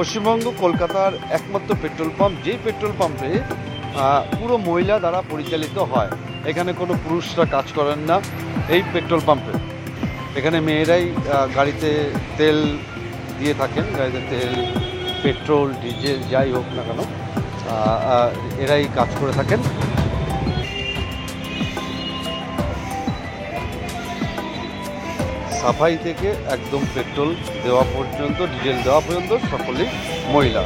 পশ্চিমবঙ্গ কলকাতার একমাত্র petrol pump, যেই পেট্রোল পাম্পে পুরো মহিলা দ্বারা পরিচালিত হয়। এখানে কোনো পুরুষরা কাজ করেন না এই পেট্রোল পাম্পে। এখানে মেয়েরাই গাড়িতে তেল দিয়ে থাকেন, গাড়িতে তেল, পেট্রোল, ডিজেল যাই হোক না কেন এরাই কাজ করে থাকেন। সাফাই থেকে একদম পেট্রোল দেওয়া পর্যন্ত, ডিজেল দেওয়া পর্যন্ত সকলেই মহিলা।